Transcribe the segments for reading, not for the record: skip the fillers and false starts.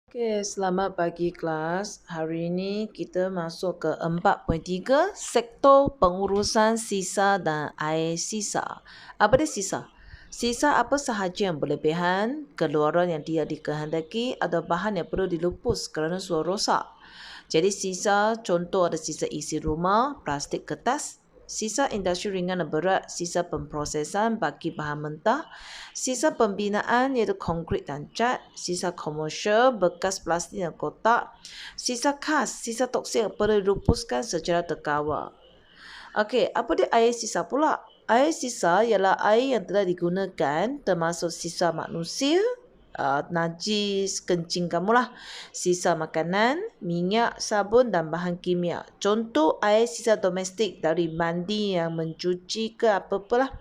Okey, selamat pagi kelas. Hari ini kita masuk ke 4.3 sektor pengurusan sisa dan air sisa. Apa dia sisa? Sisa apa sahaja yang berlebihan, keluaran yang tidak dikehendaki atau bahan yang perlu dilupus kerana sudah rosak. Jadi sisa contoh ada sisa isi rumah, plastik kertas, sisa industri ringan dan berat, sisa pemprosesan bagi bahan mentah, sisa pembinaan iaitu konkrit dan cat, sisa komersial, bekas plastik dan kotak, sisa kas, sisa toksik yang perlu dilupuskan secara terkawal. Okey, apa dia air sisa pula? Air sisa ialah air yang telah digunakan termasuk sisa manusia, najis, kencing kamulah, sisa makanan, minyak, sabun dan bahan kimia. Contoh air sisa domestik dari mandi yang mencuci ke apa-apalah.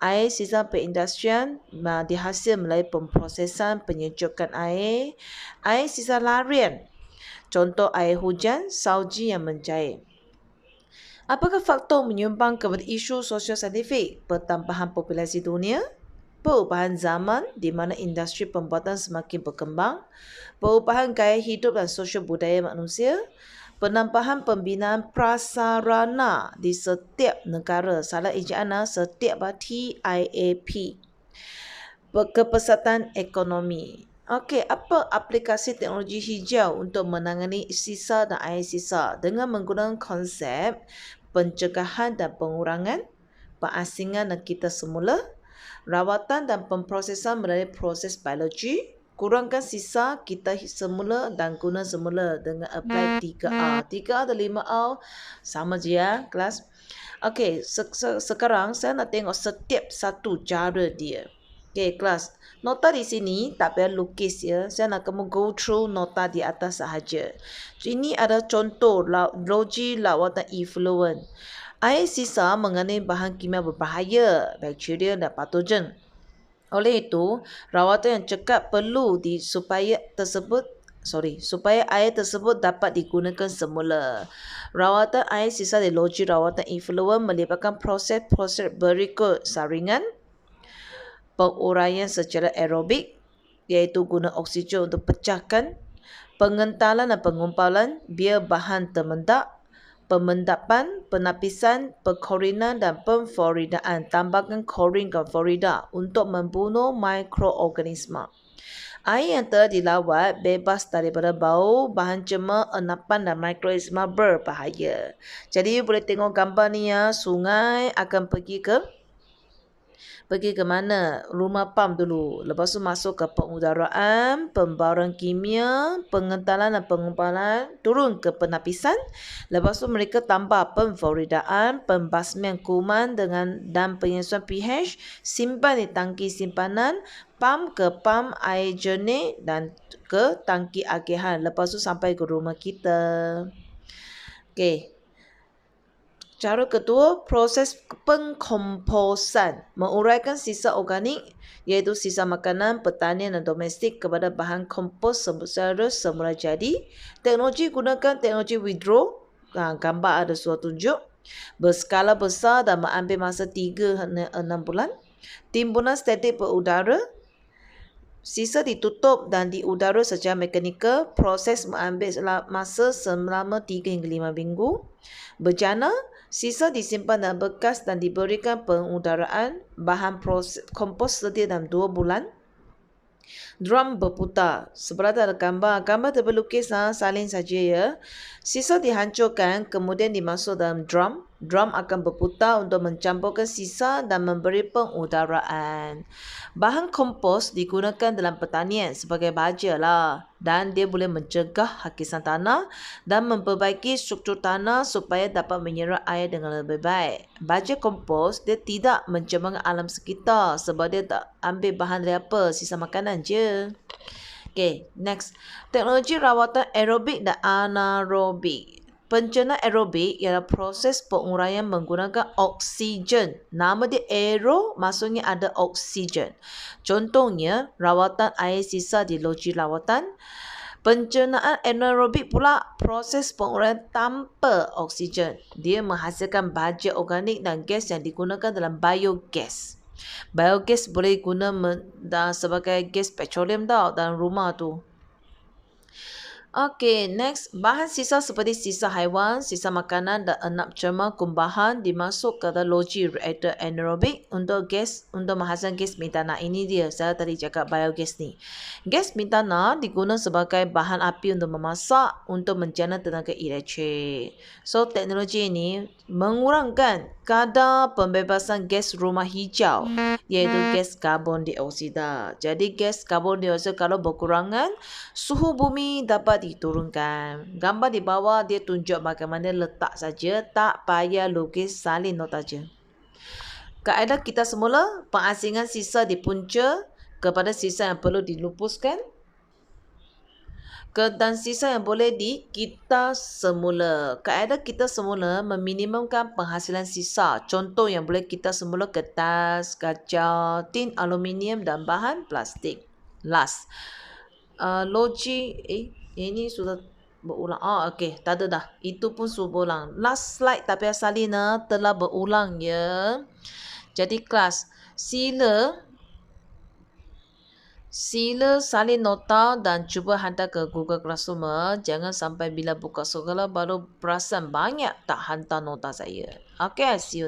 Air sisa perindustrian dihasil melalui pemprosesan penyejukan air. Air sisa larian. Contoh air hujan, salji yang mencair. Apakah faktor menyumbang kepada isu sosial saintifik? Pertambahan populasi dunia, perubahan zaman di mana industri pembuatan semakin berkembang, perubahan gaya hidup dan sosial budaya manusia, penambahan pembinaan prasarana di setiap negara, salah ejaan setiap TIAP, kepesatan ekonomi. Okey, apa aplikasi teknologi hijau untuk menangani sisa dan air sisa dengan menggunakan konsep pencegahan dan pengurangan, pengasingan dan kita semula, rawatan dan pemprosesan melalui proses biologi, kurangkan sisa kita semula dan guna semula dengan apply 3R. 3R atau 5R sama je ya kelas. Okey, sekarang saya nak tengok setiap satu cara dia. Okey kelas, nota di sini tak payah lukis ya. Saya nak kamu go through nota di atas sahaja. Ini ada contoh logi lawatan effluent. Air sisa mengandungi bahan kimia berbahaya, bakteria dan patogen. Oleh itu, rawatan yang cekap perlu supaya air tersebut dapat digunakan semula. Rawatan air sisa di logi rawatan effluent melibatkan proses-proses berikut: saringan, penguraian secara aerobik iaitu guna oksigen untuk pecahkan, pengentalan dan pengumpalan biar bahan termendak, pemendapan, penapisan, pekorinan dan pemforidaan. Tambahkan korin dan forida untuk membunuh mikroorganisma. Air yang telah dilawat bebas daripada bau, bahan cemar, enapan dan mikroorganisma berbahaya. Jadi boleh tengok gambar ni ya, sungai akan pergi ke mana? Rumah pam dulu. Lepas tu masuk ke pengudaraan, pembauran kimia, pengentalan dan pengumpalan, turun ke penapisan. Lepas tu mereka tambah pemforidaan, pembasmian kuman dan penyesuaian pH, simpan di tangki simpanan, pam ke pam air jernih dan ke tangki agihan. Lepas tu sampai ke rumah kita. Okey. Cara kedua, proses pengkomposan. Menguraikan sisa organik iaitu sisa makanan, pertanian dan domestik kepada bahan kompos secara semula jadi. Teknologi gunakan teknologi withdraw. Gambar ada suatu tunjuk. Berskala besar dan mengambil masa 3 hingga 6 bulan. Timbunan statik berudara. Sisa ditutup dan di udara secara mekanikal. Proses mengambil masa selama 3 hingga 5 minggu. Berjana, sisa disimpan dalam bekas dan diberikan pengudaraan. Bahan kompos sedia dalam 2 bulan. Drum berputar. Sebelah ada gambar. Gambar terlukis salin saja ya. Sisa dihancurkan kemudian dimasuk dalam drum. Drum akan berputar untuk mencampurkan sisa dan memberi pengudaraan. Bahan kompos digunakan dalam pertanian sebagai baja lah. Dan dia boleh mencegah hakisan tanah dan memperbaiki struktur tanah supaya dapat menyerap air dengan lebih baik. Baja kompos dia tidak mencemarkan alam sekitar sebab dia tak ambil bahan dari apa, sisa makanan je. Okay, next. Teknologi rawatan aerobik dan anaerobik. Pencernaan aerobik ialah proses penguraian menggunakan oksigen. Nama dia aero, maksudnya ada oksigen. Contohnya, rawatan air sisa di loji rawatan. Pencernaan anaerobik pula proses penguraian tanpa oksigen. Dia menghasilkan baja organik dan gas yang digunakan dalam biogas. Biogas boleh guna sebagai gas petroleum tau dalam rumah tu. Okey, next. Bahan sisa seperti sisa haiwan, sisa makanan dan enap cerma kumbahan dimasuk ke dalam loji reaktor anaerobik untuk menghasilkan gas metana. Ini dia, saya tadi cakap biogas ni. Gas metana digunakan sebagai bahan api untuk memasak, untuk menjana tenaga elektrik. So, teknologi ini mengurangkan kadar pembebasan gas rumah hijau, iaitu gas karbon dioksida. Jadi, gas karbon dioksida kalau berkurangan, suhu bumi dapat diturunkan. Gambar di bawah dia tunjuk bagaimana letak saja, tak payah lukis salin nota je. Kaedah kita semula, pengasingan sisa di punca kepada sisa yang perlu dilupuskan dan sisa yang boleh kita semula. Kaedah kita semula meminimumkan penghasilan sisa. Contoh yang boleh kita semula kertas, kaca, tin aluminium dan bahan plastik. Last. Logi ini sudah berulang. Okey, tak ada dah. Itu pun sudah berulang. Last slide tak payah salin telah berulang ya. Jadi kelas, sila salin nota dan cuba hantar ke Google Classroom. Jangan sampai bila buka sekolah baru perasan banyak tak hantar nota saya. Okey, see you.